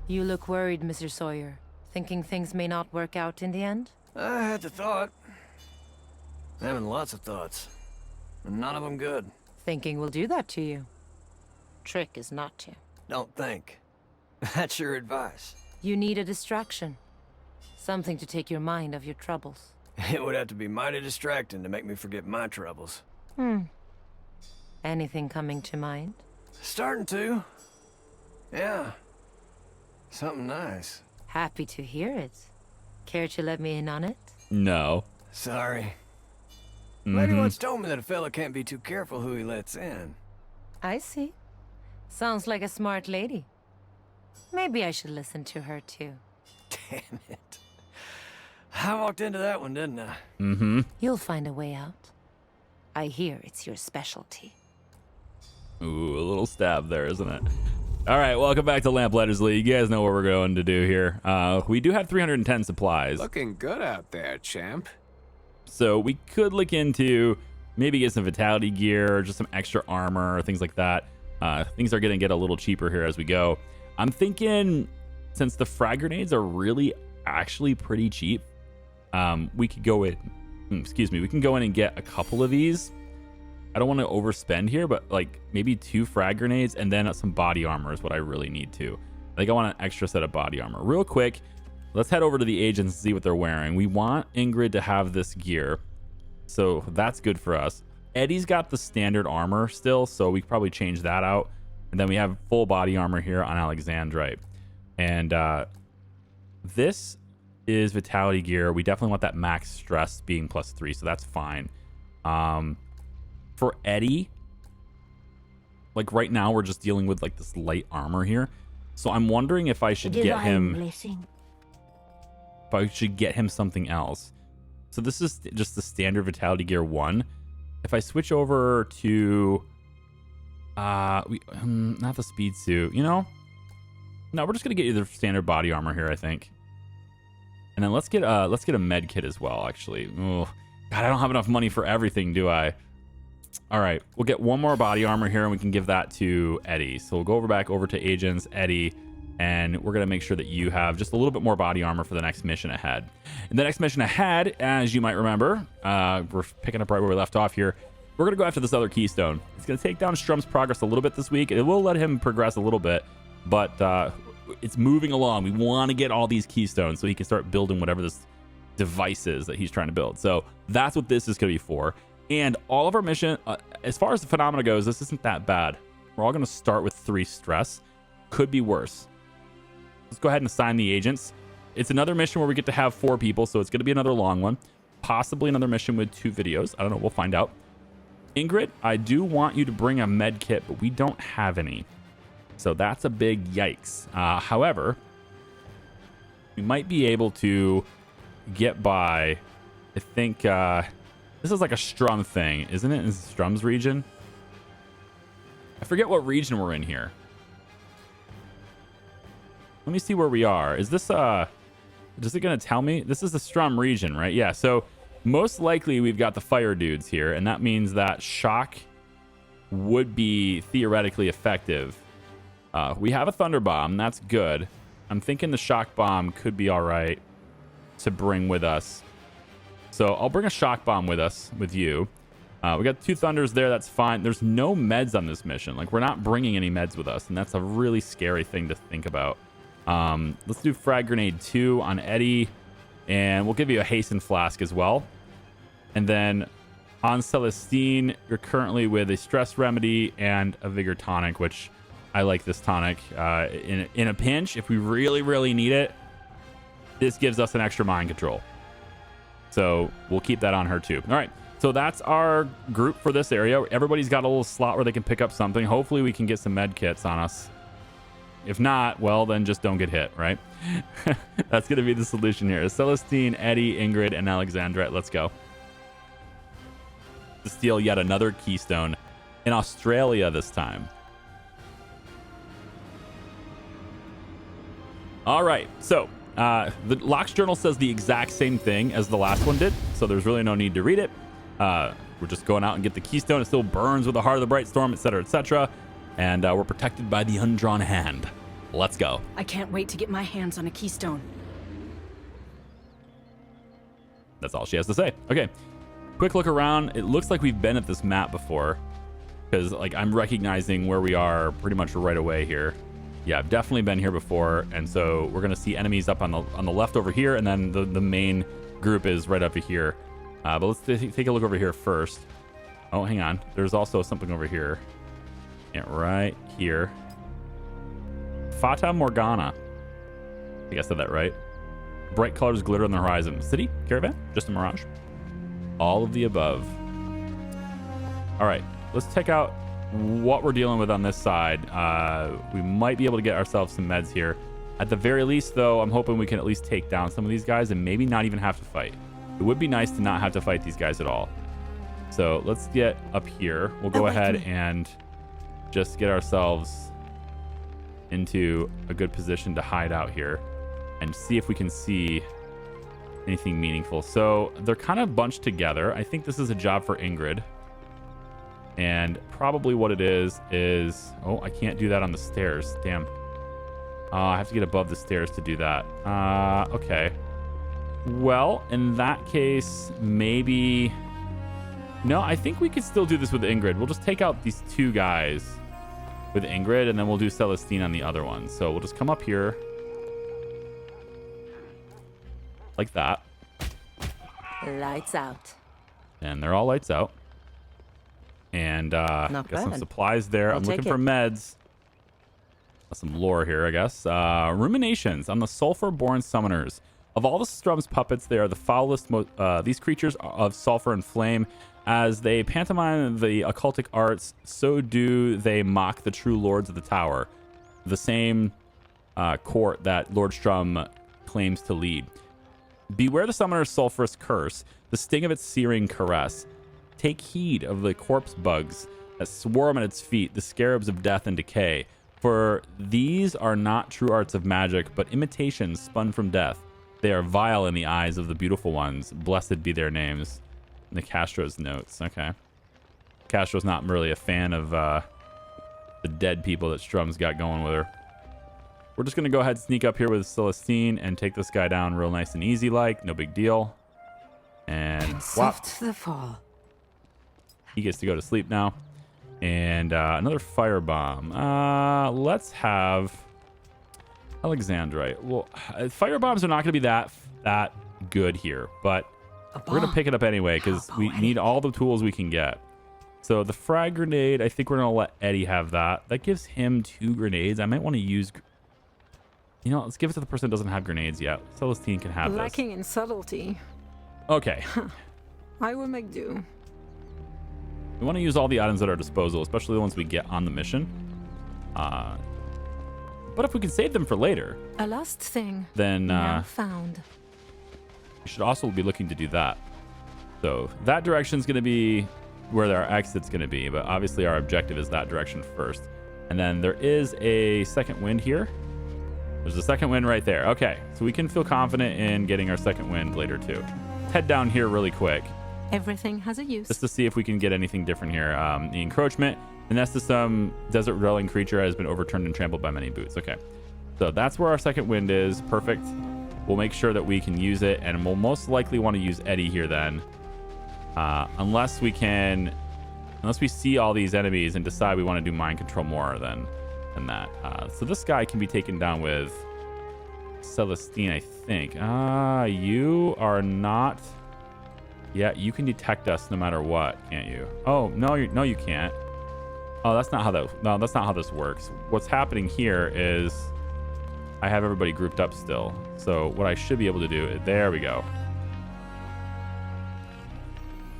You look worried, Mr. Sawyer. Thinking things may not work out in the end? I had the thought. Having lots of thoughts. And none of them good. Thinking will do that to you. Trick is not to. Don't think. That's your advice. You need a distraction. Something to take your mind off your troubles. It would have to be mighty distracting to make me forget my troubles. Anything coming to mind? Starting to. Yeah. Something nice. Happy to hear it. Care to let me in on it? No. Sorry. Lady once told me that a fella can't be too careful who he lets in. I see. Sounds like a smart lady. Maybe I should listen to her too. Damn it. I walked into that one, didn't I? You'll find a way out. I hear it's your specialty. Ooh, a little stab there, isn't it? All right, welcome back to Lamplighters League. You guys know what we're going to do here. We do have 310 supplies. Looking good out there, champ. So we could look into maybe get some vitality gear or just some extra armor or things like that. Things are going to get a little cheaper here as we go. I'm thinking since the frag grenades are really actually pretty cheap, we could go in, we can go in and get a couple of these. I don't want to overspend here, but like maybe 2 frag grenades and then some body armor is what I really need to. I think I want an extra set of body armor. Real quick, let's head over to the agents and see what they're wearing. We want Ingrid to have this gear, so that's good for us. Eddie's got the standard armor still, so we could probably change that out. And then we have full body armor here on Alexandrite. And this is vitality gear. We definitely want that max stress being +3, so that's fine. For Eddie, like right now we're just dealing with like this light armor here. So I'm wondering if I should get him something else. So this is just the standard vitality gear 1. If I switch over to not the speed suit, you know? No, we're just gonna get you the standard body armor here, I think. And then let's get a med kit as well, actually. Oh, God, I don't have enough money for everything, do I? All right, we'll get one more body armor here and we can give that to Eddie. So we'll go back over to agents, Eddie, and we're gonna make sure that you have just a little bit more body armor for the next mission ahead. And the next mission ahead, as you might remember, we're picking up right where we left off here. We're gonna go after this other keystone. It's gonna take down Strum's progress a little bit this week. It will let him progress a little bit, but it's moving along. We want to get all these keystones so he can start building whatever this device is that he's trying to build. So that's what this is gonna be for. And all of our mission, as far as the phenomena goes, this isn't that bad. We're all gonna start with 3 stress. Could be worse. Let's go ahead and assign the agents. It's another mission where we get to have 4 people, so it's going to be another long one. Possibly another mission with 2 videos. I don't know. We'll find out. Ingrid, I do want you to bring a med kit, but we don't have any. So that's a big yikes. However, we might be able to get by. I think this is like a Strum thing, isn't it? In Strum's region? I forget what region we're in here. Let me see where we are. Is this is it gonna tell me? This is the Strum region, right? Yeah, so most likely we've got the fire dudes here, and that means that shock would be theoretically effective. We have a thunder bomb, that's good. I'm thinking the shock bomb could be all right to bring with us. So I'll bring a shock bomb with us, with you. We got 2 thunders there, that's fine. There's no meds on this mission. Like, we're not bringing any meds with us, and that's a really scary thing to think about. Let's do frag grenade 2 on Eddie, and we'll give you a hasten flask as well. And then on Celestine, you're currently with a stress remedy and a vigor tonic, which I like this tonic. In a pinch, if we really, really need it, this gives us an extra mind control. So we'll keep that on her too. All right. So that's our group for this area. Everybody's got a little slot where they can pick up something. Hopefully we can get some med kits on us. If not, well, then just don't get hit, right? That's going to be the solution here. Celestine, Eddie, Ingrid, and Alexandra. Let's go. To steal yet another keystone in Australia this time. All right. So the Locke's journal says the exact same thing as the last one did. So there's really no need to read it. We're just going out and get the keystone. It still burns with the heart of the bright storm, etc., etc. And we're protected by the undrawn hand. Let's go. I can't wait to get my hands on a keystone. That's all she has to say. Okay. Quick look around. It looks like we've been at this map before, because like I'm recognizing where we are pretty much right away here. Yeah, I've definitely been here before, and so we're gonna see enemies up on the left over here, and then the main group is right over here. But let's take a look over here first. Oh, hang on. There's also something over here. Yeah, right here. Fata Morgana. I think I said that right. Bright colors glitter on the horizon. City? Caravan? Just a mirage? All of the above. All right, let's check out what we're dealing with on this side. We might be able to get ourselves some meds here. At the very least, though, I'm hoping we can at least take down some of these guys and maybe not even have to fight. It would be nice to not have to fight these guys at all. So let's get up here. We'll go ahead and just get ourselves into a good position to hide out here and see if we can see anything meaningful. So they're kind of bunched together. I think this is a job for Ingrid. And probably what it is... Oh, I can't do that on the stairs. Damn. I have to get above the stairs to do that. Okay. Well, in that case, maybe... No, I think we could still do this with Ingrid. We'll just take out these two guys with Ingrid, and then we'll do Celestine on the other one. So we'll just come up here. Like that. Lights out. And they're all lights out. And got some supplies there. I'm looking for meds. Some lore here, I guess. Ruminations on the sulfur-born summoners. Of all the Strum's puppets, they are the foulest. These creatures of sulfur and flame. As they pantomime the occultic arts, so do they mock the true lords of the tower. The same court that Lord Strum claims to lead. Beware the summoner's sulfurous curse, the sting of its searing caress. Take heed of the corpse bugs that swarm at its feet, the scarabs of death and decay. For these are not true arts of magic, but imitations spun from death. They are vile in the eyes of the beautiful ones. Blessed be their names. In the Castro's notes. Okay. Castro's not really a fan of the dead people that Strum's got going with her. We're just going to go ahead and sneak up here with Celestine and take this guy down real nice and easy like. No big deal. And Soft the fall. He gets to go to sleep now. And another firebomb. Let's have Alexandrite. Well, firebombs are not going to be that good here, but we're going to pick it up anyway because we need all the tools we can get. So the frag grenade, I think we're going to let Eddie have that. That gives him 2 grenades. I might want to use... You know, let's give it to the person that doesn't have grenades yet. Celestine can have Lacking in subtlety. Okay. I will make do. We want to use all the items at our disposal, especially the ones we get on the mission. But if we can save them for later... A lost thing. Then... now found. We should also be looking to do that. So that direction is going to be where our exit's going to be, but obviously our objective is that direction first. And then there is a second wind here. There's a second wind right there. Okay, so we can feel confident in getting our second wind later too. Let's head down here really quick. Everything has a use. Just to see if we can get anything different here. The encroachment. The nest of some desert-dwelling creature has been overturned and trampled by many boots. Okay, so that's where our second wind is. Perfect. We'll make sure that we can use it, and we'll most likely want to use Eddie here then. Unless we see all these enemies and decide we want to do mind control more than that. So this guy can be taken down with Celestine, I think. You are not... Yeah, you can detect us no matter what, can't you? Oh, no, you can't. Oh, that's not how this works. What's happening here is I have everybody grouped up still. So what I should be able to do is, there we go.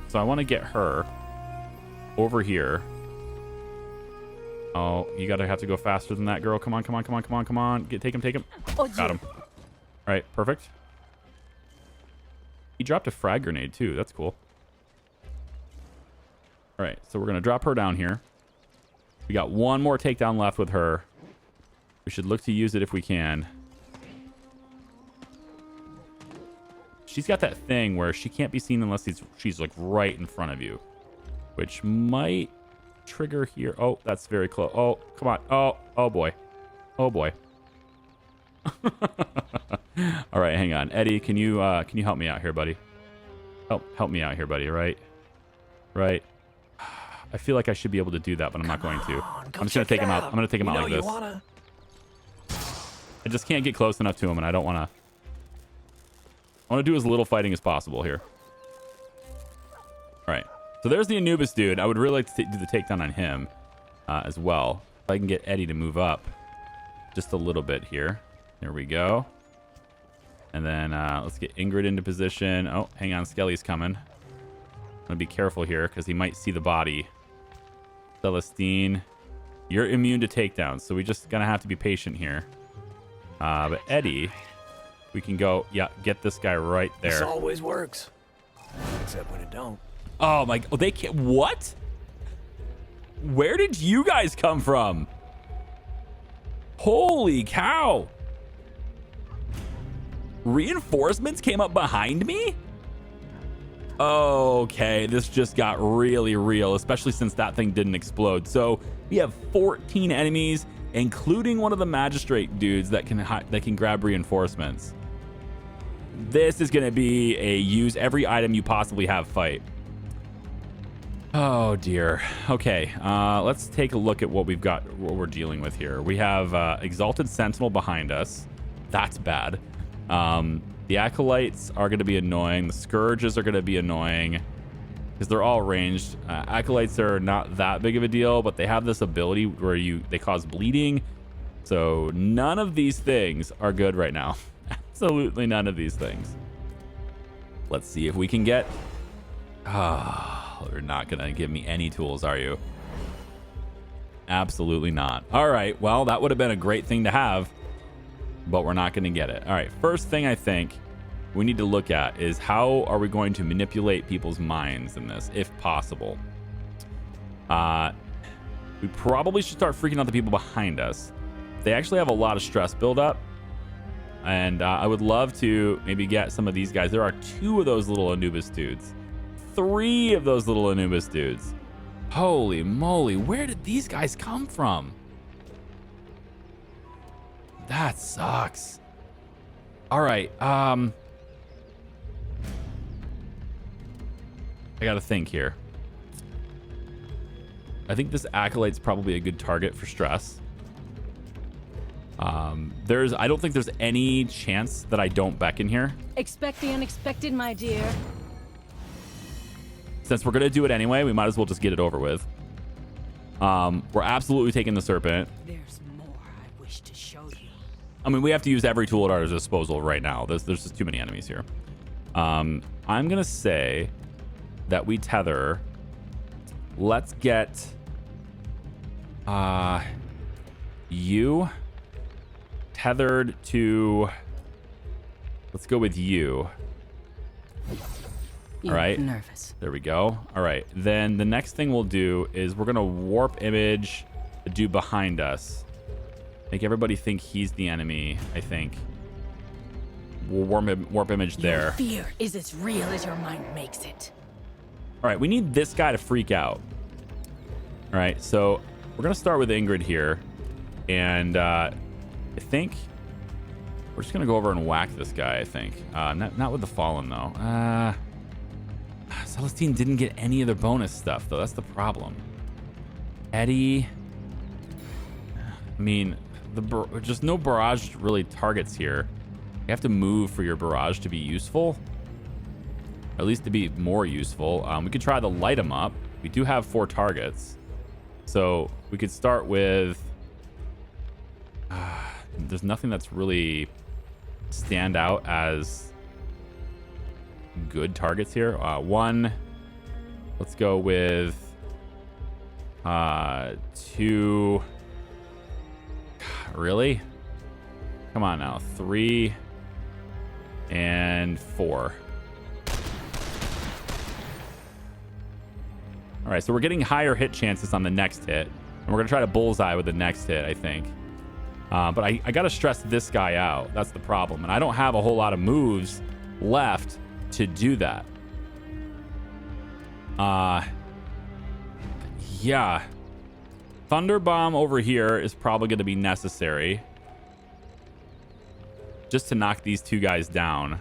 So I want to get her over here. Oh, you gotta have to go faster than that, girl. Come on. Take him. Oh, Got him. All right, perfect. He dropped a frag grenade too. That's cool. All right, so we're gonna drop her down here. We got one more takedown left with her. We should look to use it if we can. She's got that thing where she can't be seen unless she's like right in front of you, which might trigger here. Oh, that's very close. Oh, come on. Oh boy. All right, hang on. Eddie, can you help me out here, buddy? Help me out here, buddy, right? Right. I feel like I should be able to do that, but I'm not going to. I'm just going to take him out. I'm going to take him out like this. I just can't get close enough to him, and I don't want to. I want to do as little fighting as possible here. All right. So there's the Anubis dude. I would really like to do the takedown on him as well. If I can get Eddie to move up just a little bit here. There we go. And then let's get Ingrid into position. Oh, hang on. Skelly's coming. I'm going to be careful here because he might see the body. Celestine, you're immune to takedowns, so we just going to have to be patient here. But Eddie, we can go, yeah, get this guy right there. This always works. Except when it don't. Oh, my, oh, they can't, what? Where did you guys come from? Holy cow. Reinforcements came up behind me? Okay, this just got really real, especially since that thing didn't explode. So we have 14 enemies, including one of the magistrate dudes that can grab reinforcements. This is going to be a use every item you possibly have fight. Oh dear. Okay, let's take a look at what we've got, what we're dealing with here. We have Exalted Sentinel behind us. That's bad. The Acolytes are going to be annoying. The Scourges are going to be annoying because they're all ranged. Acolytes are not that big of a deal, but they have this ability where they cause bleeding. So none of these things are good right now. Absolutely none of these things. Let's see if we can get... you're not going to give me any tools, are you? Absolutely not. All right, well, that would have been a great thing to have, but we're not going to get it. All right, first thing I think we need to look at is how are we going to manipulate people's minds in this, if possible. We probably should start freaking out the people behind us. They actually have a lot of stress buildup, and I would love to maybe get some of these guys. There are 2 of those little Anubis dudes. 3 of those little Anubis dudes. Holy moly, where did these guys come from? That sucks. All right, I gotta think here. I think this Acolyte's probably a good target for stress. I don't think there's any chance that I don't beckon here. Expect the unexpected, my dear. Since we're gonna do it anyway, we might as well just get it over with. We're absolutely taking the Serpent. There's more I wish to show you. I mean, we have to use every tool at our disposal right now. There's just too many enemies here. I'm gonna say that we tether. Let's get you tethered to. Let's go with you. You're all right. Nervous. There we go. All right. Then the next thing we'll do is we're gonna warp image the dude behind us. Make everybody think he's the enemy. I think. We'll warp image there. Your fear is as real as your mind makes it. All right, we need this guy to freak out. All right, so we're gonna start with Ingrid here, and I think we're just gonna go over and whack this guy. I think not with the Fallen though. Celestine didn't get any of their bonus stuff though. That's the problem. Eddie. I mean, just no barrage really targets here. You have to move for your barrage to be useful. At least to be more useful. We could try to light them up. We do have 4 targets. So we could start with... there's nothing that's really stand out as good targets here. 1. Let's go with 2. Really? Come on now. 3 and 4. All right, so we're getting higher hit chances on the next hit. And we're going to try to bullseye with the next hit, I think. But I got to stress this guy out. That's the problem. And I don't have a whole lot of moves left to do that. Yeah. Thunder Bomb over here is probably going to be necessary. just to knock these two guys down.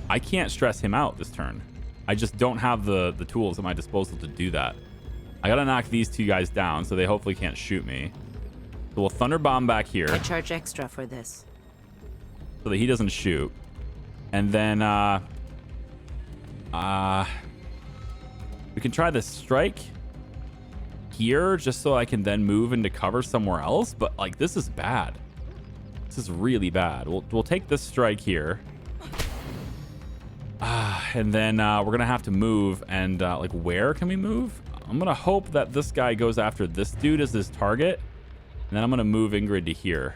I can't stress him out this turn. I just don't have the tools at my disposal to do that. I gotta knock these two guys down so they hopefully can't shoot me. So we'll Thunder Bomb back here I charge extra for this. so that he doesn't shoot. And then we can try the strike here just so I can then move into cover somewhere else. But like, this is bad. This is really bad. We'll take this strike here. And then we're gonna have to move. And like, where can we move? I'm gonna hope that this guy goes after this dude as his target, and then I'm gonna move Ingrid to here.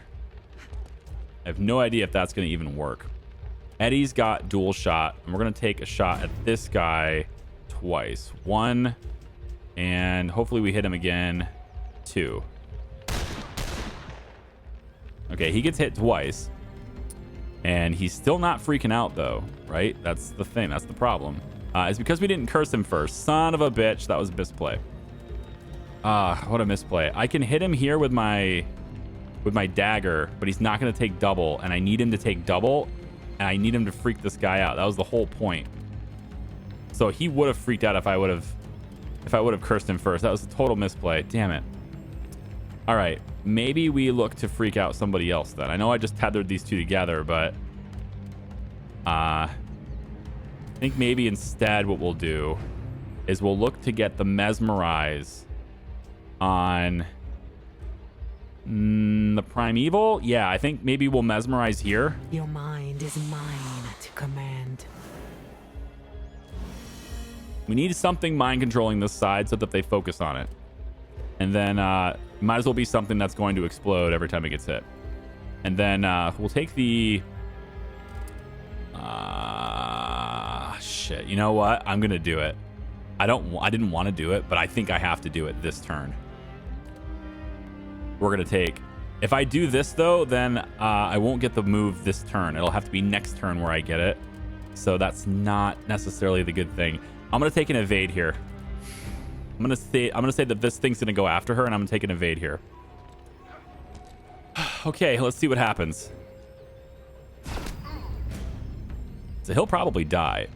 I have no idea if that's gonna even work. Eddie's got dual shot, and we're gonna take a shot at this guy twice. 1, and hopefully we hit him again. 2. Okay, he gets hit twice, and he's still not freaking out though, right? That's the thing. That's the problem. It's because we didn't curse him first. Son of a bitch. That was a misplay. What a misplay. I can hit him here with my dagger, but he's not going to take double, and I need him to take double, and I need him to freak this guy out. That was the whole point. So he would have freaked out if I would have cursed him first. That was a total misplay. Damn it. All right. Maybe we look to freak out somebody else then. I know I just tethered these two together, but I think maybe instead what we'll do is we'll look to get the mesmerize on the primeval. Yeah, I think maybe we'll mesmerize here. Your mind is mine to command. We need something mind controlling this side so that they focus on it. And then might as well be something that's going to explode every time it gets hit. And then we'll take the shit. You know what? I'm gonna do it. I didn't want to do it, but I think I have to do it this turn. We're gonna take. If I do this though, then I won't get the move this turn. It'll have to be next turn where I get it. So that's not necessarily the good thing. I'm gonna take an evade here. I'm gonna say that this thing's gonna go after her, and I'm gonna take an evade here. Okay, let's see what happens. So he'll probably die.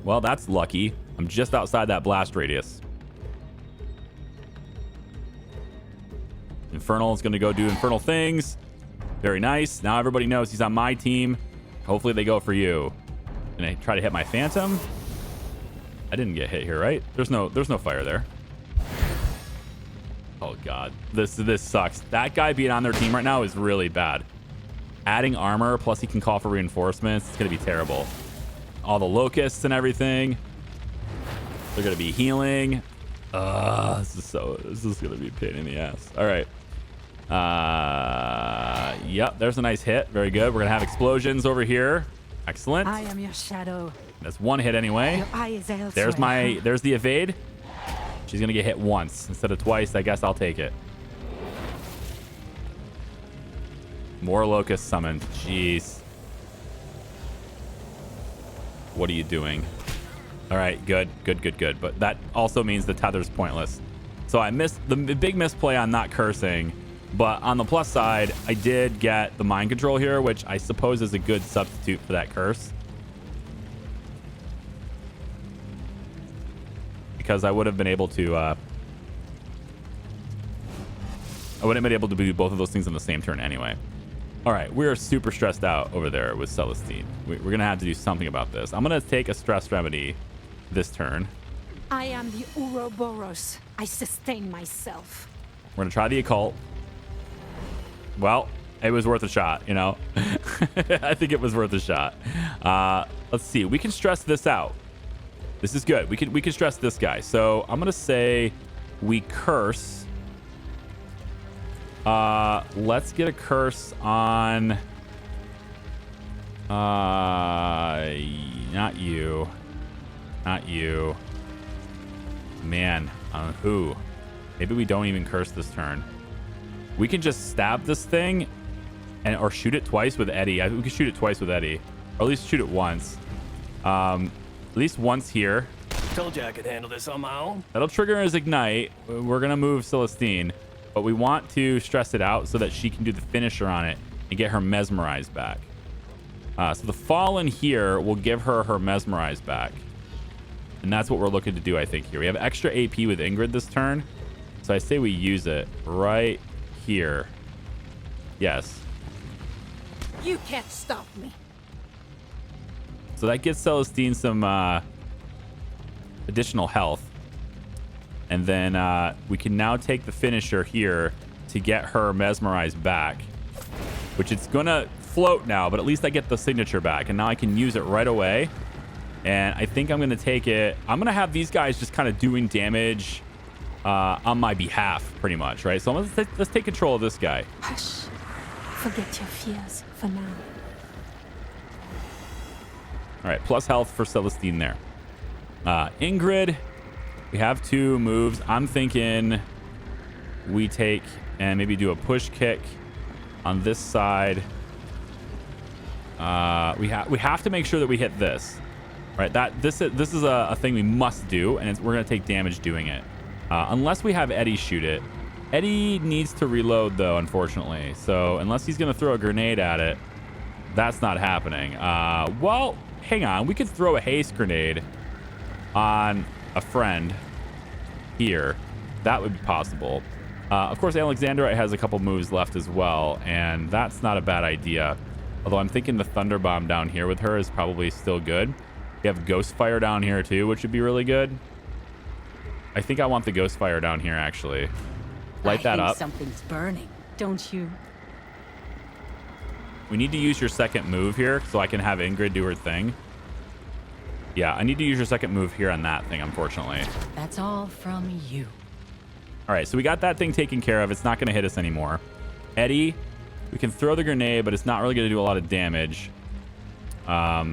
Well, that's lucky. I'm just outside that blast radius. Infernal is going to go do infernal things. Very nice. Now everybody knows he's on my team. Hopefully they go for you. Gonna try to hit my phantom. I didn't get hit here, right? There's no fire there. Oh god, this sucks. That guy being on their team right now is really bad. Adding armor, plus he can call for reinforcements. It's gonna be terrible. All the locusts and everything. They're gonna be healing. This is gonna be a pain in the ass. All right. Yep, there's a nice hit. Very good. We're gonna have explosions over here. Excellent. I am your shadow. That's one hit anyway. Your eye is elsewhere. There's the evade. She's gonna get hit once instead of twice. I guess I'll take it. More locusts summoned. Jeez. What are you doing? All right, good. But that also means the tether's pointless. So I missed the big misplay on not cursing. But on the plus side, I did get the mind control here, which I suppose is a good substitute for that curse. Because I would have been able to do both of those things on the same turn anyway. All right, we're super stressed out over there with Celestine. We're going to have to do something about this. I'm going to take a stress remedy this turn. I am the Ouroboros. I sustain myself. We're going to try the occult. Well, it was worth a shot, you know. I think it was worth a shot. Let's see. We can stress this out. This is good. We can stress this guy. So I'm going to say we curse. Let's get a curse on not you. Man, on who? Maybe we don't even curse this turn. We can just stab this thing or shoot it twice with Eddie. We can shoot it twice with Eddie, or at least shoot it once. At least once here. Told you I could handle this on my own. That'll trigger his ignite. We're gonna move Celestine. but we want to stress it out so that she can do the finisher on it and get her mesmerized back. So the Fallen here will give her her mesmerized back. And that's what we're looking to do, I think, here. We have extra AP with Ingrid this turn. So I say we use it right here. Yes. You can't stop me. So that gives Celestine some additional health. And then we can now take the finisher here to get her mesmerized back. Which it's going to float now, but at least I get the signature back. And now I can use it right away. And I think I'm going to take it. I'm going to have these guys just kind of doing damage on my behalf, pretty much, right? So let's take control of this guy. Hush. Forget your fears for now. All right, plus health for Celestine there. Ingrid, we have 2 moves. I'm thinking we take and maybe do a push kick on this side. We have to make sure that we hit this, right? This is a thing we must do, and we're gonna take damage doing it. Unless we have Eddie shoot it. Eddie needs to reload, though, unfortunately. So unless he's going to throw a grenade at it, that's not happening. Well, hang on. We could throw a haste grenade on a friend here. That would be possible. Of course, Alexandrite has a couple moves left as well, and that's not a bad idea. Although I'm thinking the Thunder Bomb down here with her is probably still good. We have Ghost Fire down here, too, which would be really good. I think I want the Ghost Fire down here, actually. Light that up. Something's burning, don't you? We need to use your second move here so I can have Ingrid do her thing. Yeah, I need to use your second move here on that thing, unfortunately. That's all from you. All right, so we got that thing taken care of. It's not going to hit us anymore. Eddie, we can throw the grenade, but it's not really going to do a lot of damage. I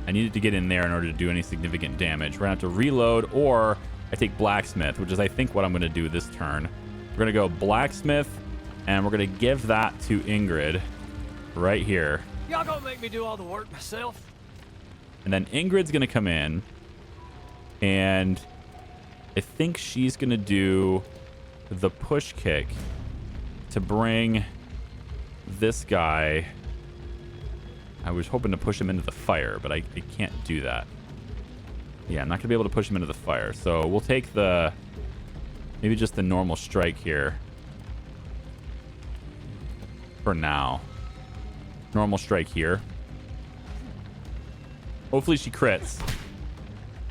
needed to get in there in order to do any significant damage. We're going to have to reload, or I take Blacksmith, which is, I think, what I'm going to do this turn. We're going to go Blacksmith, and we're going to give that to Ingrid right here. Y'all gonna make me do all the work myself? And then Ingrid's going to come in, and I think she's going to do the push kick to bring this guy. I was hoping to push him into the fire, but I can't do that. Yeah, I'm not going to be able to push him into the fire. So we'll take maybe just the normal strike here for now. Normal strike here. Hopefully she crits.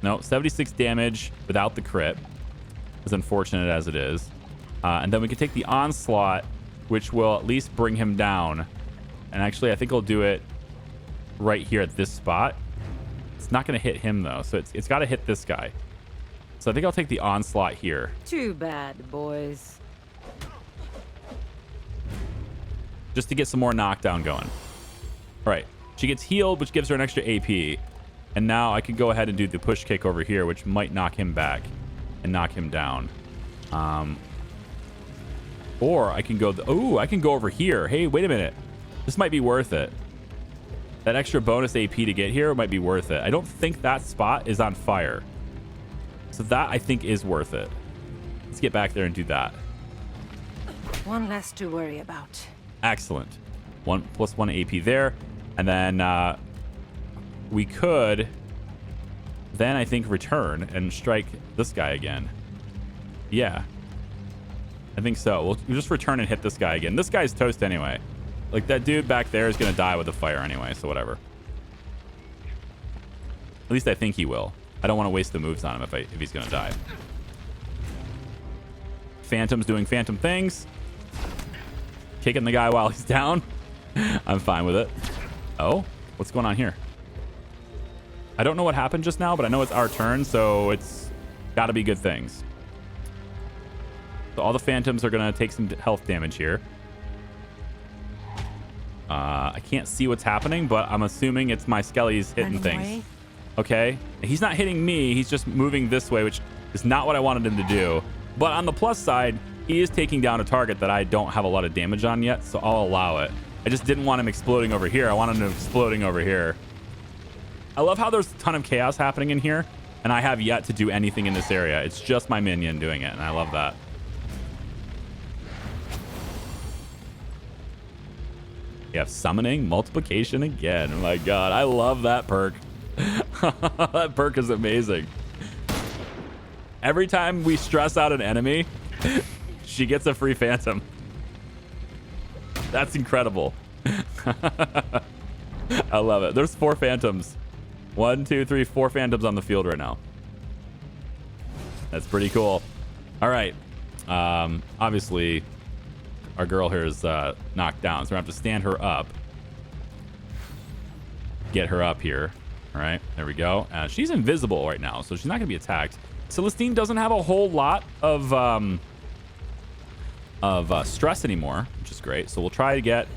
No, 76 damage without the crit. As unfortunate as it is. And then we can take the onslaught, which will at least bring him down. And actually, I think I'll do it right here at this spot. It's not going to hit him, though. So it's got to hit this guy. So I think I'll take the onslaught here. Too bad, boys. Just to get some more knockdown going. All right. She gets healed, which gives her an extra AP. And now I can go ahead and do the push kick over here, which might knock him back and knock him down. Or I can go... I can go over here. Hey, wait a minute. This might be worth it. That extra bonus AP to get here might be worth it. I don't think that spot is on fire. So that, I think, is worth it. Let's get back there and do that. One less to worry about. Excellent. +1 AP there. And then we could then, I think, return and strike this guy again. Yeah. I think so. We'll just return and hit this guy again. This guy's toast anyway. Like, that dude back there is going to die with the fire anyway, so whatever. At least I think he will. I don't want to waste the moves on him if he's going to die. Phantom's doing phantom things. Kicking the guy while he's down. I'm fine with it. Oh, what's going on here? I don't know what happened just now, but I know it's our turn, so it's got to be good things. So all the phantoms are going to take some health damage here. I can't see what's happening, but I'm assuming it's my skellies hitting things. Okay. He's not hitting me. He's just moving this way, which is not what I wanted him to do. But on the plus side, he is taking down a target that I don't have a lot of damage on yet, so I'll allow it. I just didn't want him exploding over here. I wanted him exploding over here. I love how there's a ton of chaos happening in here, and I have yet to do anything in this area. It's just my minion doing it, and I love that. We have summoning, multiplication again. Oh my god, I love that perk. That perk is amazing. Every time we stress out an enemy, she gets a free phantom. That's incredible. I love it. There's 4 phantoms. 1, 2, 3, 4 phantoms on the field right now. That's pretty cool. All right. Obviously, our girl here is knocked down, so we're going to have to stand her up. Get her up here. All right. There we go. She's invisible right now, so she's not going to be attacked. Celestine doesn't have a whole lot of stress anymore, which is great. So we'll try to get...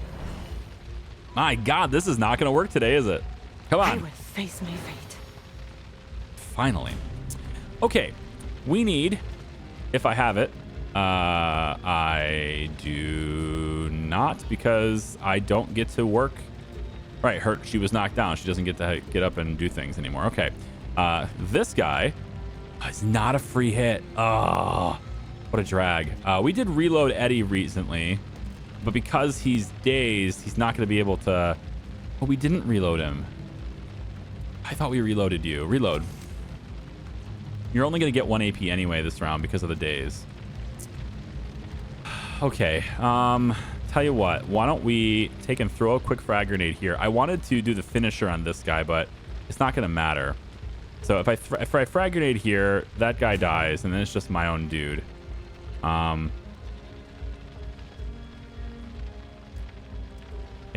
My God, this is not going to work today, is it? Come I on. will face my fate. Finally. Okay. We need, if I have it, I do not because I don't get to work. Right, she was knocked down. She doesn't get to get up and do things anymore. Okay. This guy is not a free hit. Oh, what a drag. We did reload Eddie recently, but because he's dazed, he's not going to be able to... Oh, we didn't reload him. I thought we reloaded you. Reload. You're only going to get 1 AP anyway this round because of the daze. Okay. Tell you what. Why don't we take and throw a quick frag grenade here? I wanted to do the finisher on this guy, but it's not going to matter. So if I frag grenade here, that guy dies, and then it's just my own dude. I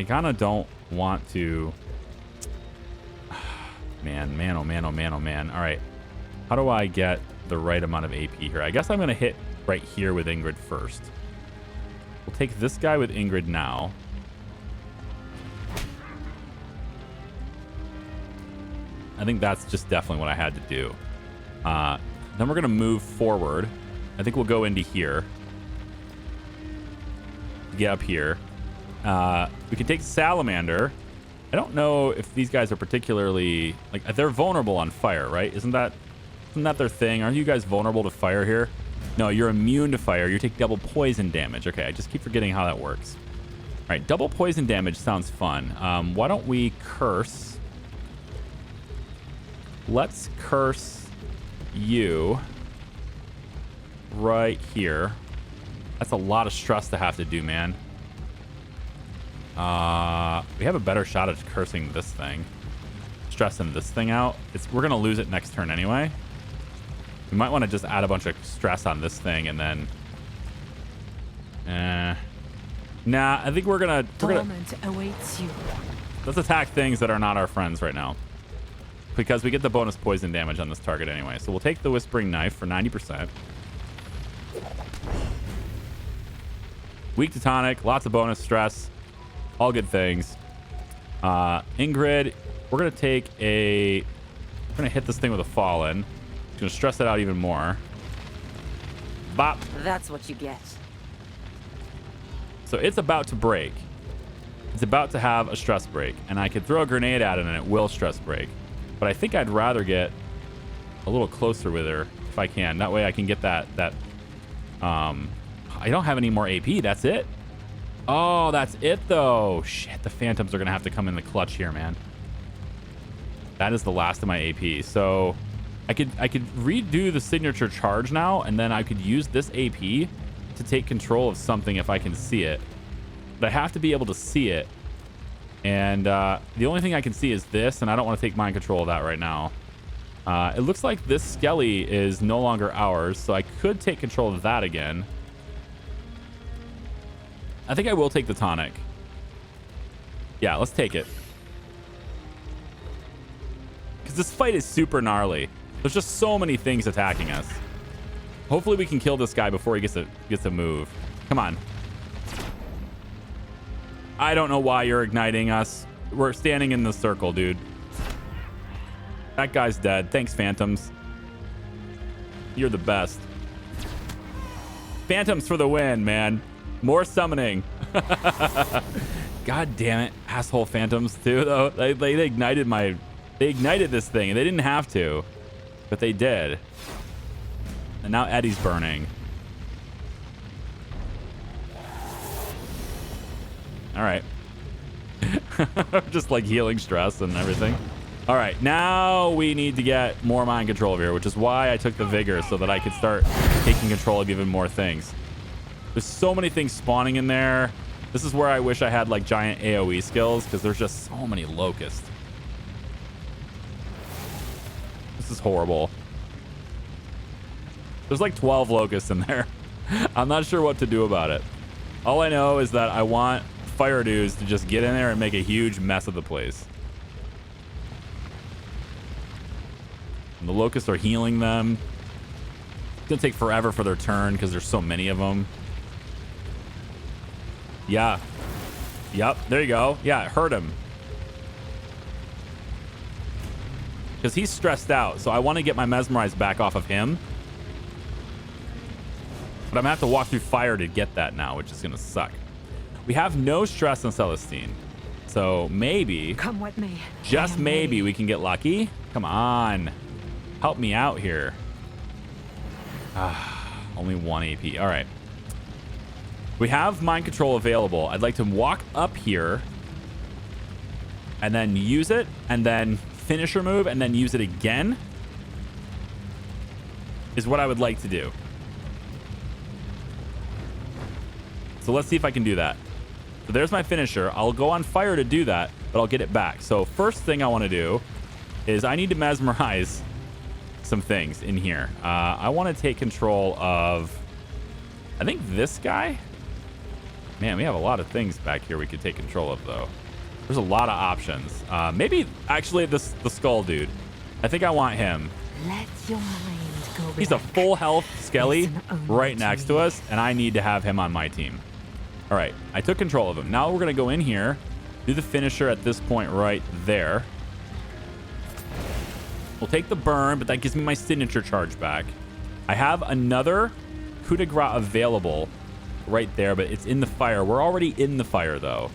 kind of don't want to... Man, oh man, oh man, oh man. All right. How do I get the right amount of AP here? I guess I'm going to hit right here with Ingrid first. We'll take this guy with Ingrid now. I think that's just definitely what I had to do. Then we're going to move forward. I think we'll go into here. Get up here. We can take Salamander. I don't know if these guys are particularly... Like, they're vulnerable on fire, right? Isn't that their thing? Aren't you guys vulnerable to fire here? No, you're immune to fire. You take double poison damage. Okay, I just keep forgetting how that works. All right, double poison damage sounds fun. Why don't we curse? Let's curse you right here. That's a lot of stress to have to do, man. We have a better shot at cursing this thing. Stressing this thing out. We're going to lose it next turn anyway. We might want to just add a bunch of stress on this thing and then... Nah, I think we're going to... Torment awaits you. Let's attack things that are not our friends right now. Because we get the bonus poison damage on this target anyway. So we'll take the Whispering Knife for 90%. Weak to tonic, lots of bonus stress. All good things. Ingrid, we're going to take a... We're going to hit this thing with a Fallen. It's going to stress it out even more. Bop. That's what you get. So it's about to break. It's about to have a stress break. And I could throw a grenade at it and it will stress break. But I think I'd rather get a little closer with her if I can. That way I can get that... I don't have any more AP. That's it. Oh, that's it, though. Shit, the Phantoms are going to have to come in the clutch here, man. That is the last of my AP. So I could redo the signature charge now, and then I could use this AP to take control of something if I can see it. But I have to be able to see it. And the only thing I can see is this, and I don't want to take mind control of that right now. It looks like this Skelly is no longer ours, so I could take control of that again. I think I will take the tonic. Yeah, let's take it. Because this fight is super gnarly. There's just so many things attacking us. Hopefully we can kill this guy before he gets a move. Come on. I don't know why you're igniting us. We're standing in the circle, dude. That guy's dead. Thanks, Phantoms. You're the best. Phantoms for the win, man. More summoning. God damn it. Asshole Phantoms, too, though. They ignited They ignited this thing, and they didn't have to. But they did. And now Eddie's burning. All right. Just like healing stress and everything. All right, now we need to get more mind control here, which is why I took the vigor so that I could start taking control of even more things. There's so many things spawning in there. This is where I wish I had like giant AoE skills because there's just so many locusts. This is horrible. There's like 12 locusts in there. I'm not sure what to do about it. All I know is that I want fire dudes to just get in there and make a huge mess of the place. And the locusts are healing them. It's gonna take forever for their turn because there's so many of them. Yeah. Yep, there you go. Yeah, it hurt him. Because he's stressed out, so I want to get my mesmerize back off of him. But I'm gonna have to walk through fire to get that now, which is gonna suck. We have no stress on Celestine. So maybe, Come with me. just maybe, we can get lucky. Come on. Help me out here. Only 1 AP. All right. We have mind control available. I'd like to walk up here and then use it and then finisher move and then use it again is what I would like to do. So let's see if I can do that. So there's my finisher. I'll go on fire to do that, but I'll get it back. So first thing I want to do is I need to mesmerize some things in here. I want to take control of, I think this guy. Man, we have a lot of things back here we could take control of, though. There's a lot of options. Maybe, actually, the skull dude. I think I want him. Let your mind go. He's a full health Skelly Listen only right to next me. to us, and I need to have him on my team. All right, I took control of him. Now we're going to go in here, do the finisher at this point right there. We'll take the burn, but that gives me my signature charge back. I have another coup de grace available right there, but it's in the fire. We're already in the fire, though.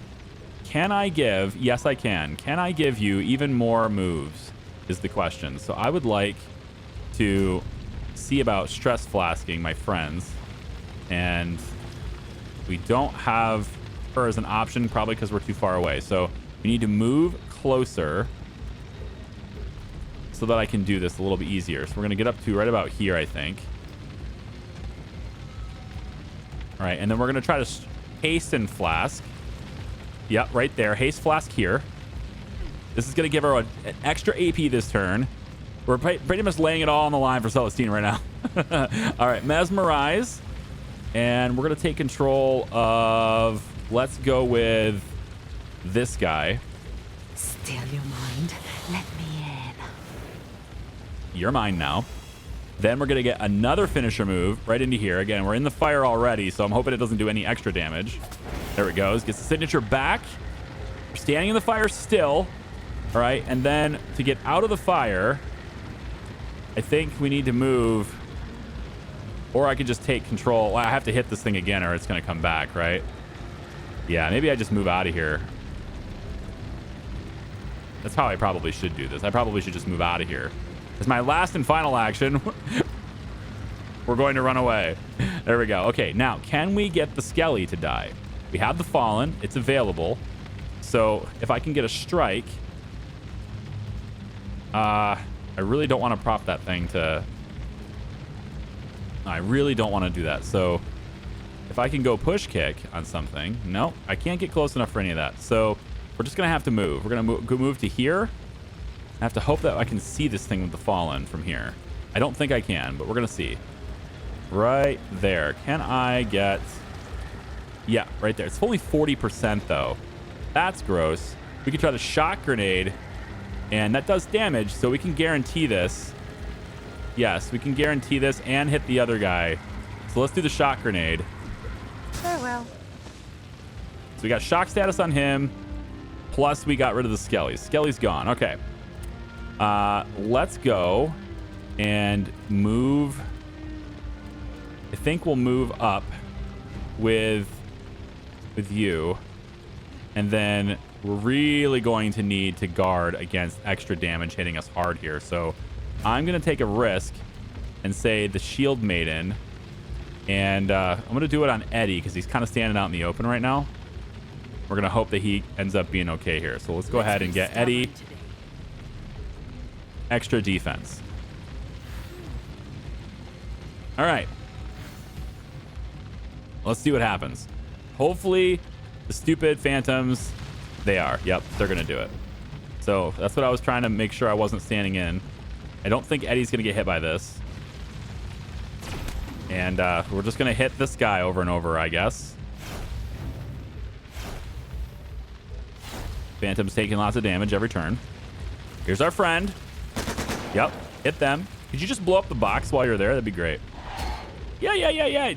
Can I give? Yes, I can. Can I give you even more moves is the question. So I would like to see about stress flasking my friends. And we don't have her as an option, probably because we're too far away. So we need to move closer so that I can do this a little bit easier. So we're going to get up to right about here, I think. All right, and then we're going to try to hasten flask. Yep, right there. Haste flask here. This is going to give her an extra AP this turn. We're pretty much laying it all on the line for Celestine right now. All right, mesmerize. And we're going to take control of, let's go with this guy. Still your mind. Let me You're mine now. Then we're going to get another finisher move right into here. Again, we're in the fire already, so I'm hoping it doesn't do any extra damage. There it goes. Gets the signature back. We're standing in the fire still. All right, and then to get out of the fire, I think we need to move, or I could just take control. Well, I have to hit this thing again or it's going to come back, right? Yeah, maybe I just move out of here. That's how I probably should do this. I probably should just move out of here. As my last and final action, we're going to run away. There we go. Okay, now, can we get the Skelly to die? We have the Fallen. It's available. So if I can get a strike, I really don't want to prop that thing to... I really don't want to do that. So if I can go push kick on something... No, I can't get close enough for any of that. So we're just going to have to move. We're going to move to here. I have to hope that I can see this thing with the Fallen from here. I don't think I can, but we're going to see. Right there. Can I get... Yeah, right there. It's only 40%, though. That's gross. We can try the shock grenade, and that does damage, so we can guarantee this. Yes, we can guarantee this and hit the other guy. So let's do the shock grenade. Farewell. So we got shock status on him, plus we got rid of the Skelly. Skelly's gone. Okay. Let's go and move. I think we'll move up with you, and then we're really going to need to guard against extra damage hitting us hard here. So I'm going to take a risk and say the Shield Maiden, and I'm going to do it on Eddie because he's kind of standing out in the open right now. We're gonna hope that he ends up being okay here. So let's go ahead and get Eddie extra defense. All right. Let's see what happens. Hopefully the stupid phantoms, they are. Yep, they're gonna do it. So that's what I was trying to make sure I wasn't standing in. I don't think Eddie's gonna get hit by this. And we're just gonna hit this guy over and over, I guess. Phantom's taking lots of damage every turn. Here's our friend. Yep, hit them. Could you just blow up the box while you're there? That'd be great. Yeah.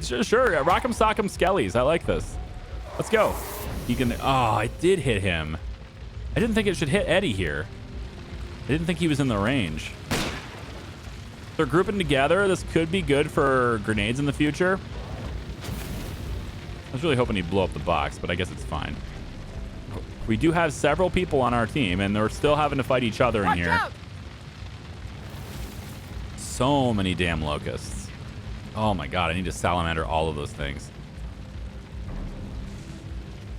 Sure. Rock'em sock'em skellies. I like this. Let's go. He can. Oh, I did hit him. I didn't think it should hit Eddie here. I didn't think he was in the range. They're grouping together. This could be good for grenades in the future. I was really hoping he'd blow up the box, but I guess it's fine. We do have several people on our team, and they're still having to fight each other in here. So many damn locusts. Oh my god, I need to salamander all of those things.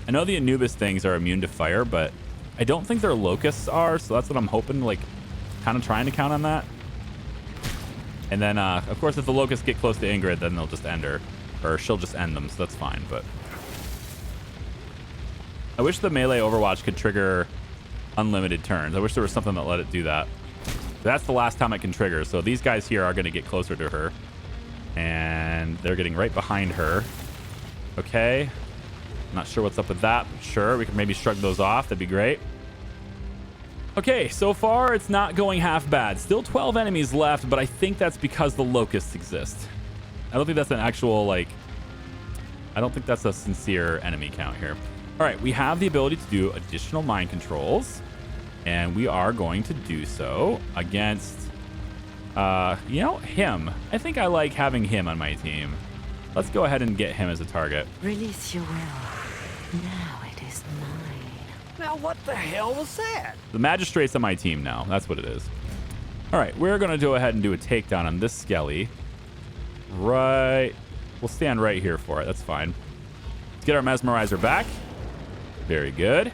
I know the Anubis things are immune to fire, but I don't think their locusts are, so that's what I'm hoping, like, kind of trying to count on that. And then, of course, if the locusts get close to Ingrid, then they'll just end her. Or she'll just end them, so that's fine, but... I wish the melee Overwatch could trigger unlimited turns. I wish there was something that let it do that. That's the last time it can trigger, so these guys here are going to get closer to her. And they're getting right behind her. Okay. Not sure what's up with that, but sure, we can maybe shrug those off. That'd be great. Okay, so far it's not going half bad. Still 12 enemies left, but I think that's because the locusts exist. I don't think that's an actual, like... I don't think that's a sincere enemy count here. All right, we have the ability to do additional mind controls, and we are going to do so against... you know, him. I think I like having him on my team. Let's go ahead and get him as a target. Release your will. Now it is mine. Now what the hell was that? The magistrate's on my team now. That's what it is. All right, we're going to go ahead and do a takedown on this skelly. Right. We'll stand right here for it. That's fine. Let's get our mesmerizer back. Very good.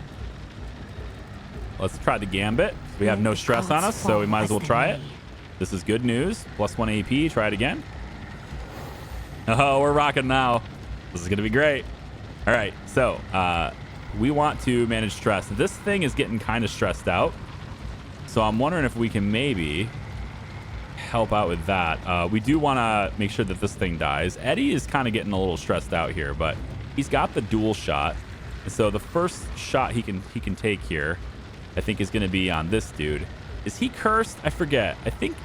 Let's try the gambit. We have no stress on us, so we might as well try it. This is good news. +1 AP. Try it again. Oh, we're rocking now. This is going to be great. All right. So we want to manage stress. This thing is getting kind of stressed out. So I'm wondering if we can maybe help out with that. We do want to make sure that this thing dies. Eddie is kind of getting a little stressed out here, but he's got the dual shot. So the first shot he can take here, I think, is going to be on this dude. Is he cursed? I forget. I think,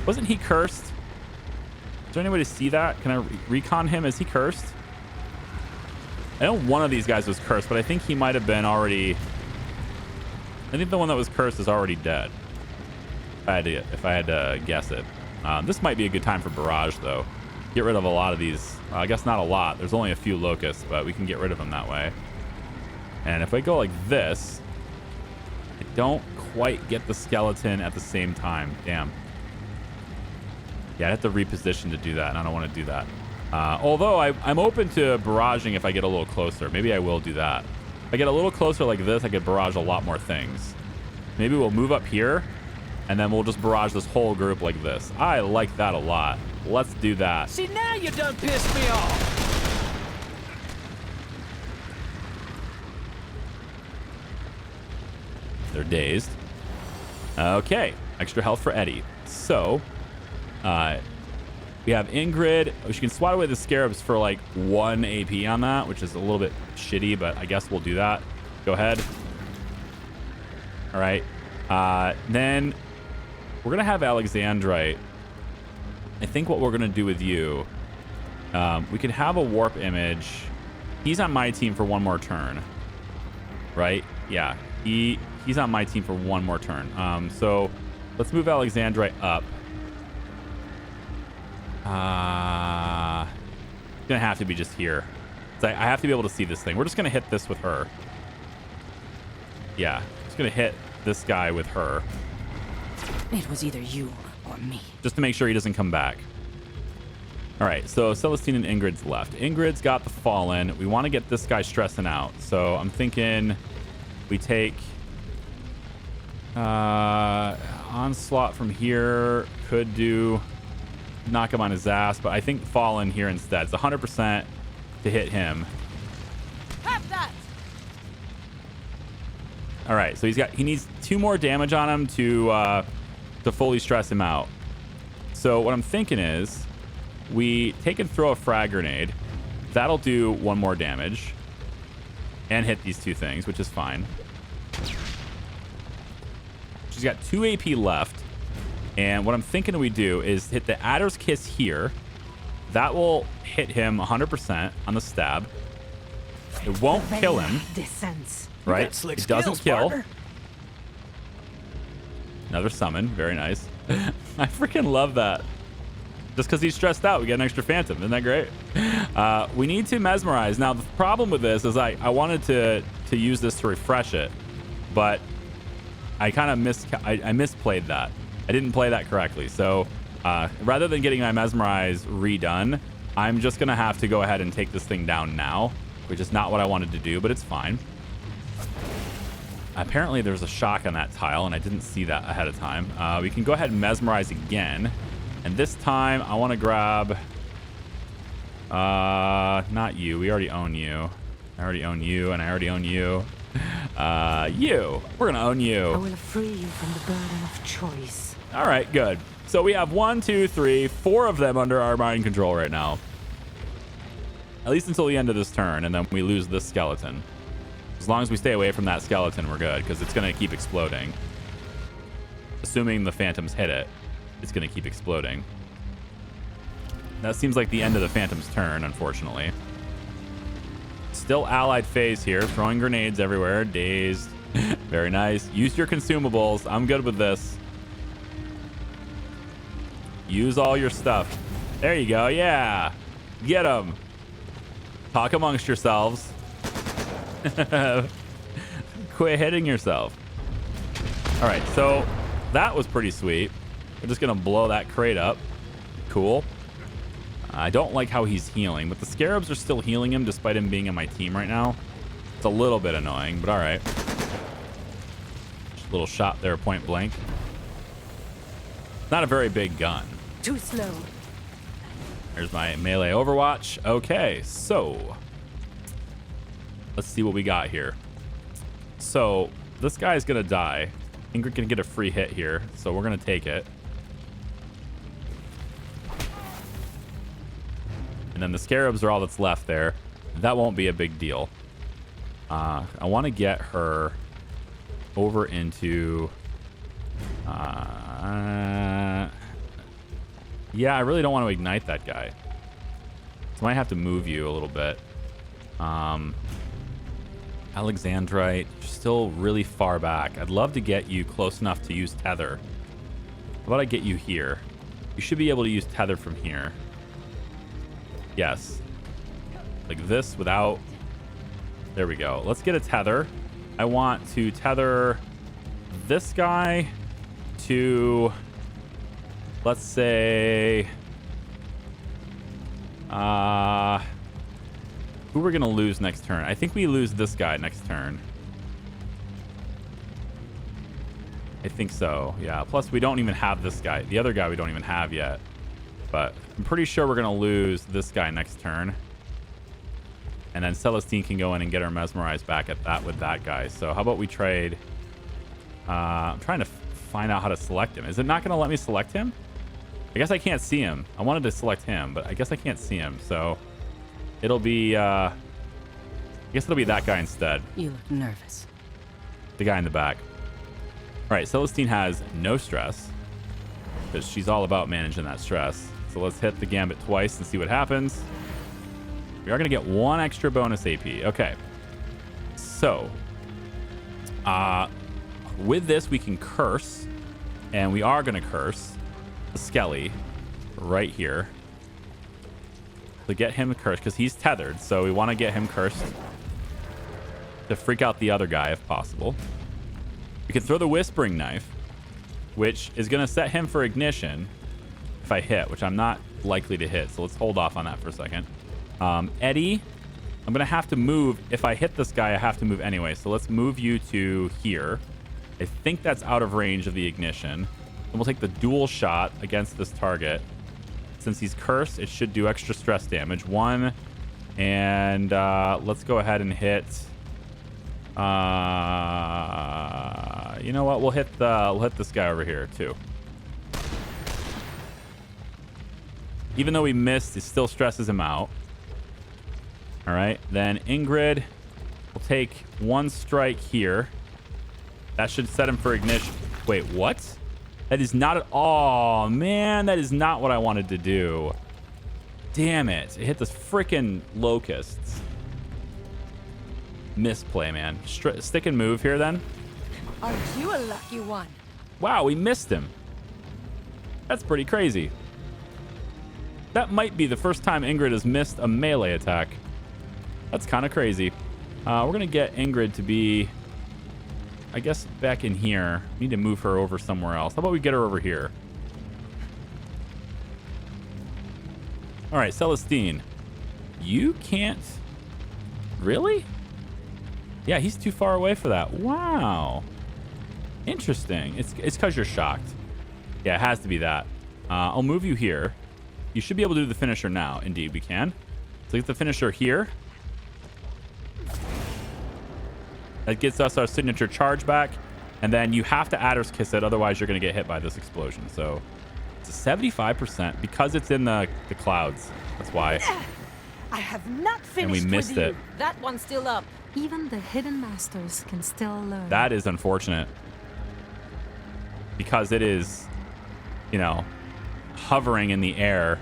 wasn't he cursed? Is there any way to see that? Can I recon him? Is he cursed? I know one of these guys was cursed, but I think he might have been already... I think the one that was cursed is already dead. If I had to guess it. This might be a good time for barrage, though. Get rid of a lot of these. I guess not a lot. There's only a few locusts, but we can get rid of them that way. And if I go like this, I don't quite get the skeleton at the same time. Damn. Yeah, I have to reposition to do that, and I don't want to do that. Although I'm open to barraging if I get a little closer. Maybe I will do that. If I get a little closer like this, I could barrage a lot more things. Maybe we'll move up here, and then we'll just barrage this whole group like this. I like that a lot. Let's do that. See, now you done pissed me off. They're dazed. Okay, extra health for Eddie. So, we have Ingrid. She can swat away the scarabs for like 1 AP on that, which is a little bit shitty, but I guess we'll do that. Go ahead. All right. Then we're going to have Alexandrite. I think what we're going to do with you, we can have a warp image. He's on my team for 1 more turn. Right? Yeah. He's on my team for 1 more turn. So let's move Alexandrite up. It's gonna have to be just here. So I have to be able to see this thing. We're just gonna hit this with her. Yeah, just gonna hit this guy with her. It was either you or me. Just to make sure he doesn't come back. All right, so Celestine and Ingrid's left. Ingrid's got the Fallen. We want to get this guy stressing out. So I'm thinking we take Onslaught from here. Could do knock him on his ass, but I think Fallen here instead. It's 100% to hit him. Have that. All right, so he needs 2 more damage on him to fully stress him out. So what I'm thinking is we take and throw a frag grenade. That'll do 1 more damage and hit these 2 things, which is fine. She's got 2 AP left. And what I'm thinking we do is hit the Adder's Kiss here. That will hit him 100% on the stab. It won't kill him. Descends. Right? Slick It doesn't skills, kill. partner. Another summon. Very nice. I freaking love that. Just because he's stressed out, we get an extra Phantom. Isn't that great? We need to Mesmerize. Now, the problem with this is I wanted to use this to refresh it, but I kind of I misplayed that. I didn't play that correctly. So rather than getting my Mesmerize redone, I'm just going to have to go ahead and take this thing down now, which is not what I wanted to do, but it's fine. Apparently, there's a shock on that tile, and I didn't see that ahead of time. We can go ahead and Mesmerize again. And this time, I want to grab... not you. We already own you. I already own you, and I already own you. You. We're going to own I you. will free you from the burden of choice. All right, good. So we have 1, 2, 3, 4 of them under our mind control right now. At least until the end of this turn, and then we lose this skeleton. As long as we stay away from that skeleton, we're good, because it's going to keep exploding. Assuming the Phantoms hit it, it's going to keep exploding. That seems like the end of the Phantom's turn, unfortunately. Still allied phase here, throwing grenades everywhere. Dazed. Very nice. Use your consumables. I'm good with this. Use all your stuff. There you go. Yeah. Get them. Talk amongst yourselves. Quit hitting yourself. All right, so that was pretty sweet. We're just going to blow that crate up. Cool. I don't like how he's healing, but the Scarabs are still healing him despite him being on my team right now. It's a little bit annoying, but all right. Just a little shot there, point blank. Not a very big gun. Too slow. There's my melee overwatch. Okay, so let's see what we got here. So this guy's gonna die. Ingrid can get a free hit here, so we're gonna take it. And then the Scarabs are all that's left there. That won't be a big deal. I want to get her over into... yeah, I really don't want to ignite that guy. So I might have to move you a little bit. Alexandrite, still really far back. I'd love to get you close enough to use Tether. How about I get you here? You should be able to use Tether from here. Yes. Like this without... There we go. Let's get a Tether. I want to tether this guy to... Let's say... who we're going to lose next turn? I think we lose this guy next turn. I think so, yeah. Plus, we don't even have this guy. The other guy we don't even have yet. But I'm pretty sure we're going to lose this guy next turn. And then Celestine can go in and get her mesmerized back at that with that guy. So how about we trade... I'm trying to find out how to select him. Is it not going to let me select him? I guess I can't see him. I wanted to select him, but I guess I can't see him. So it'll be... I guess it'll be that guy instead. You look nervous. The guy in the back. All right, Celestine has no stress because she's all about managing that stress. So let's hit the gambit twice and see what happens. We are going to get one extra bonus AP. Okay. So, with this, we can curse. And we are going to curse the Skelly right here. To get him cursed, because he's tethered. So we want to get him cursed to freak out the other guy if possible. We can throw the Whispering Knife, which is going to set him for ignition. if I hit, which I'm not likely to hit. So let's hold off on that for a second. Eddie, I'm going to have to move. If I hit this guy, I have to move anyway. So let's move you to here. I think that's out of range of the ignition. And we'll take the dual shot against this target. Since he's cursed, it should do extra stress damage. 1. And let's go ahead and hit. You know what? We'll hit this guy over here too. Even though we missed, it still stresses him out. All right. Then Ingrid will take 1 strike here. That should set him for ignition. Wait, what? That is not. Oh man, that is not what I wanted to do. Damn it! It hit this freaking locusts. Misplay, man. Stick and move here then. Aren't you a lucky one? Wow, we missed him. That's pretty crazy. That might be the first time Ingrid has missed a melee attack. That's kind of crazy. We're going to get Ingrid to be, I guess, back in here. We need to move her over somewhere else. How about we get her over here? All right, Celestine. You can't... Really? Yeah, he's too far away for that. Wow. Interesting. It's because you're shocked. Yeah, it has to be that. I'll move you here. You should be able to do the finisher now. Indeed, we can. So get the finisher here. That gets us our signature charge back. And then you have to Adder's Kiss it. Otherwise, you're going to get hit by this explosion. So it's a 75% because it's in the clouds. That's why. I have not finished And we missed with you. it. That one's still up. Even the hidden masters can still learn. That is unfortunate. Because it is, you know, hovering in the air.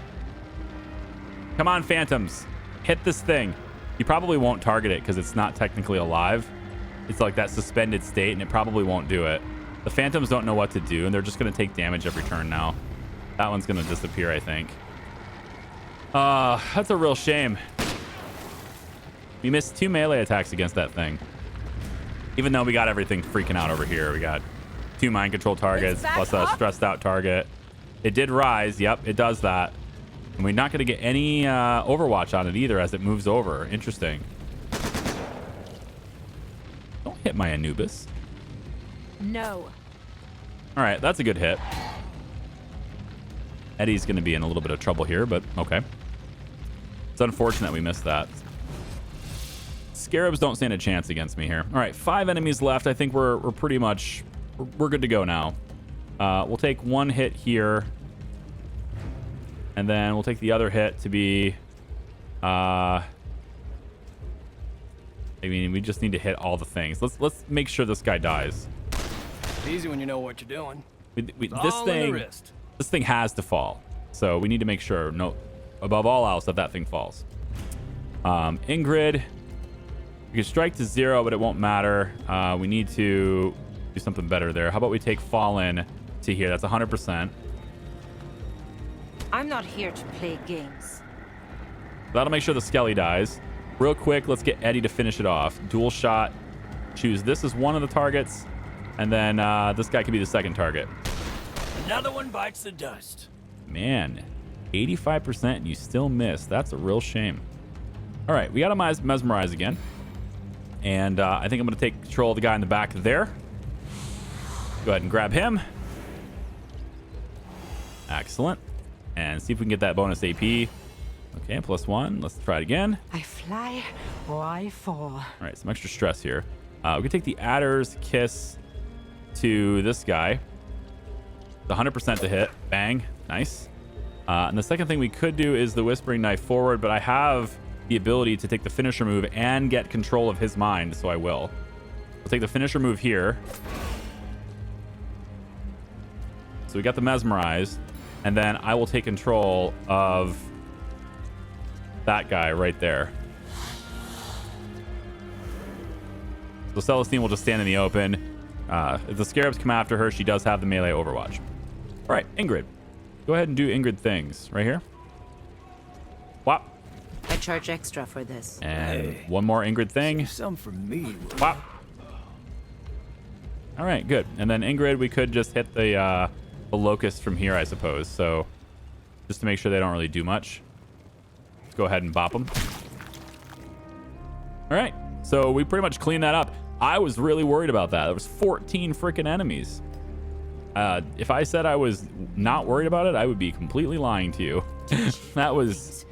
Come on, Phantoms. Hit this thing. You probably won't target it because it's not technically alive. It's like that suspended state, and it probably won't do it. The Phantoms don't know what to do, and they're just going to take damage every turn now. That one's going to disappear, I think. That's a real shame. We missed 2 melee attacks against that thing. Even though we got everything freaking out over here. We got 2 mind control targets plus a stressed out target. It did rise. Yep, it does that. And we're not going to get any Overwatch on it either as it moves over. Interesting. Don't hit my Anubis. No. All right, that's a good hit. Eddie's going to be in a little bit of trouble here, but okay. It's unfortunate we missed that. Scarabs don't stand a chance against me here. All right, 5 enemies left. I think we're pretty much... We're good to go now. We'll take 1 hit here. And then we'll take the other hit to be... I mean, we just need to hit all the things. Let's make sure this guy dies. Easy when you know what you're doing. This thing has to fall. So we need to make sure, no, above all else, that thing falls. Ingrid, we can strike to 0, but it won't matter. We need to do something better there. How about we take Fallen to here? That's 100%. I'm not here to play games. That'll make sure the Skelly dies. Real quick, let's get Eddie to finish it off. Dual shot. Choose this as one of the targets. And then this guy can be the second target. Another one bites the dust. Man, 85% and you still miss. That's a real shame. All right, we got to mesmerize again. And I think I'm going to take control of the guy in the back there. Go ahead and grab him. Excellent. And see if we can get that bonus AP. Okay, +1. Let's try it again. I fly or I fall. All right, some extra stress here. We can take the Adder's Kiss to this guy. The 100% to hit. Bang. Nice. And the second thing we could do is the Whispering Knife forward, but I have the ability to take the finisher move and get control of his mind, so I will. We'll take the finisher move here. So we got the Mesmerize, and then I will take control of that guy right there. So Celestine will just stand in the open. If the Scarabs come after her, she does have the melee Overwatch. All right, Ingrid. Go ahead and do Ingrid things right here. Whop. I charge extra for this. And one more Ingrid thing. Some for me. Whop. All right, good. And then Ingrid, we could just hit the locust from here, I suppose. So just to make sure they don't really do much. Let's go ahead and bop them. All right, so we pretty much cleaned that up. I was really worried about that. There was 14 freaking enemies. If I said I was not worried about it, I would be completely lying to you. That was,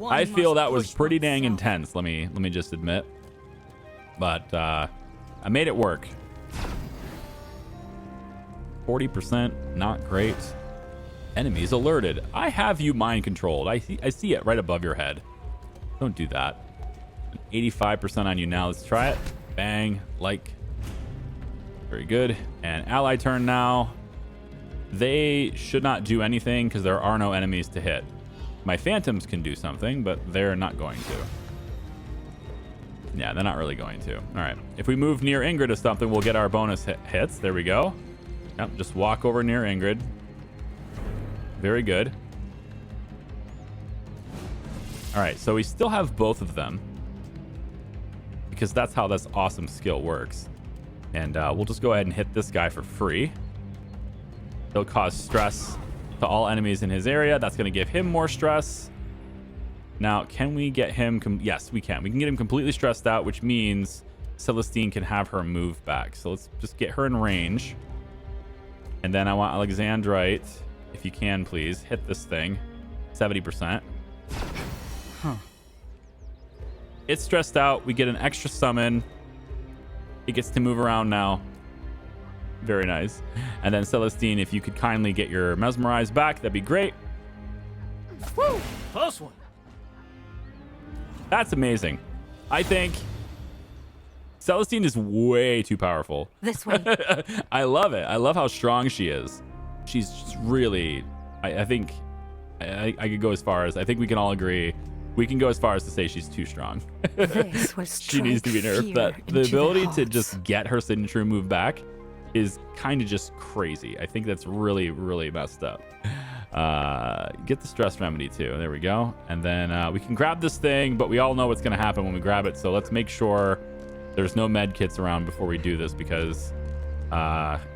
I feel that was pretty dang intense. Let me just admit. But I made it work. 40%, not great. Enemies alerted. I have you mind controlled. I see it right above your head. Don't do that. 85% on you now. Let's try it. Bang. Like. Very good. And ally turn now. They should not do anything because there are no enemies to hit. My phantoms can do something, but they're not going to. Yeah, they're not really going to. All right. If we move near Ingrid or something, we'll get our bonus hits. There we go. Yep, just walk over near Ingrid. Very good. All right, so we still have both of them because that's how this awesome skill works. And we'll just go ahead and hit this guy for free. He'll cause stress to all enemies in his area. That's going to give him more stress. Now, can we get him... yes, we can. We can get him completely stressed out, which means Celestine can have her move back. So let's just get her in range. And then I want Alexandrite, if you can, please, hit this thing. 70%. Huh. It's stressed out. We get an extra summon. It gets to move around now. Very nice. And then Celestine, if you could kindly get your mesmerize back, that'd be great. Woo! Close one. That's amazing. I think Celestine is way too powerful. This way. I love it. I love how strong she is. She's just really, I think I could go as far as, I think we can all agree, we can go as far as to say she's too strong. This will She needs to be nerfed. That the ability to just get her signature move back is kind of just crazy. I think that's really, really messed up. Get the stress remedy too. There we go. And then we can grab this thing, but we all know what's going to happen when we grab it. So let's make sure there's no med kits around before we do this, because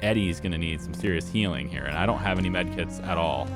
Eddie's going to need some serious healing here. And I don't have any med kits at all.